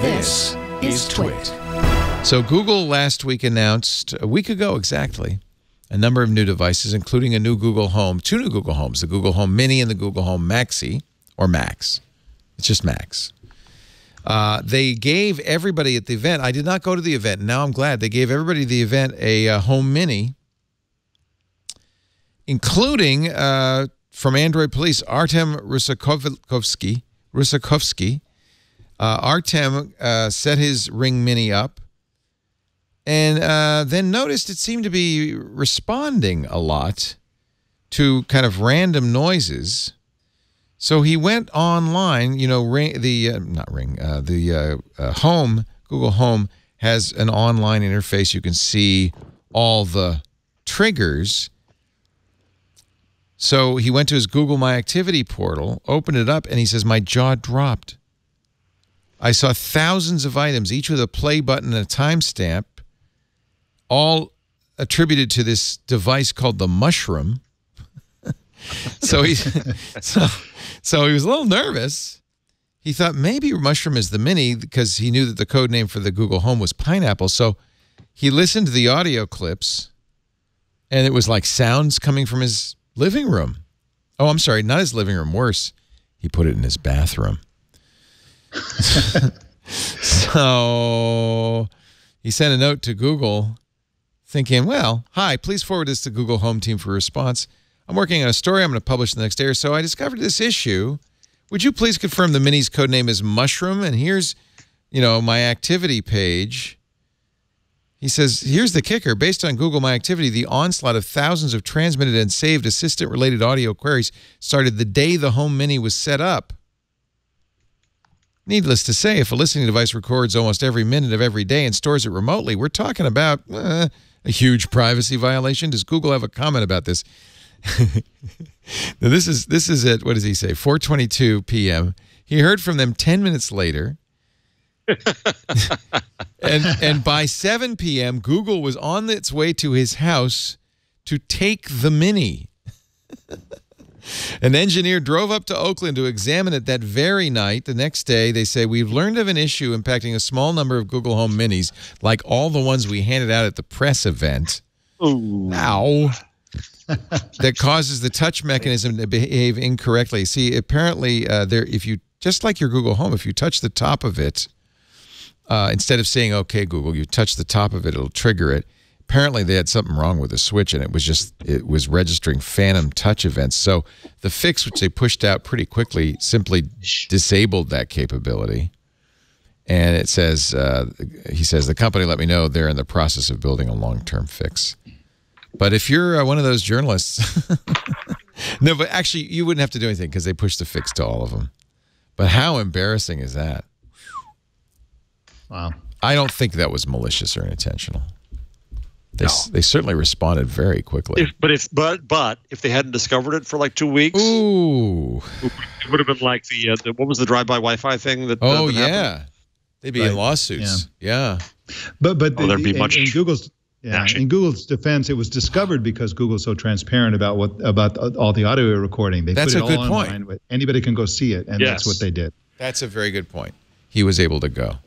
This is TWiT. So Google last week announced, a week ago exactly, a number of new devices, including a new Google Home, two new Google Homes, the Google Home Mini and the Google Home Maxi, or Max. It's just Max. They gave everybody at the event, I did not go to the event, and now I'm glad, they gave everybody at the event a Home Mini, including from Android Police, Artem Rusakovsky. Artem set his Ring Mini up and then noticed it seemed to be responding a lot to kind of random noises. So he went online, you know, Home, Google Home has an online interface. You can see all the triggers. So he went to his Google My Activity portal, opened it up, and he says, my jaw dropped. I saw thousands of items, each with a play button and a timestamp, all attributed to this device called the Mushroom. So he was a little nervous. He thought maybe Mushroom is the Mini because he knew that the code name for the Google Home was Pineapple. So he listened to the audio clips, and it was like sounds coming from his living room. Oh, I'm sorry, not his living room. Worse, he put it in his bathroom. So he sent a note to Google thinking, well, hi, please forward this to Google Home team for response. I'm working on a story I'm going to publish the next day or so. I discovered this issue. Would you please confirm the Mini's code name is Mushroom? And here's, you know, my activity page. He says, here's the kicker. Based on Google My Activity, the onslaught of thousands of transmitted and saved assistant-related audio queries started the day the Home Mini was set up. Needless to say, if a listening device records almost every minute of every day and stores it remotely, we're talking about a huge privacy violation. Does Google have a comment about this? Now this is at, what does he say, 4:22 p.m. He heard from them 10 minutes later. and by 7 p.m., Google was on its way to his house to take the Mini. An engineer drove up to Oakland to examine it that very night. The next day, they say, we've learned of an issue impacting a small number of Google Home Minis, like all the ones we handed out at the press event. Ooh. Ow. That causes the touch mechanism to behave incorrectly. See, apparently, if you, just like your Google Home, if you touch the top of it, instead of saying, okay, Google, you touch the top of it, it'll trigger it. Apparently, they had something wrong with the switch, and it was registering phantom touch events. So the fix, which they pushed out pretty quickly, simply disabled that capability. And it says, he says, the company let me know they're in the process of building a long-term fix. But if you're one of those journalists, no, but actually, you wouldn't have to do anything because they pushed the fix to all of them. But how embarrassing is that? Wow. I don't think that was malicious or intentional. They certainly responded very quickly. But if they hadn't discovered it for like 2 weeks, ooh, it would have been like the what was the drive-by Wi-Fi thing that? Oh that yeah, happened? they'd be in lawsuits. Yeah. But there'd be much in Google's in Google's defense, it was discovered because Google's so transparent about all the audio recording. They That's put a it good all point. online, but anybody can go see it, and that's what they did. That's a very good point. He was able to go.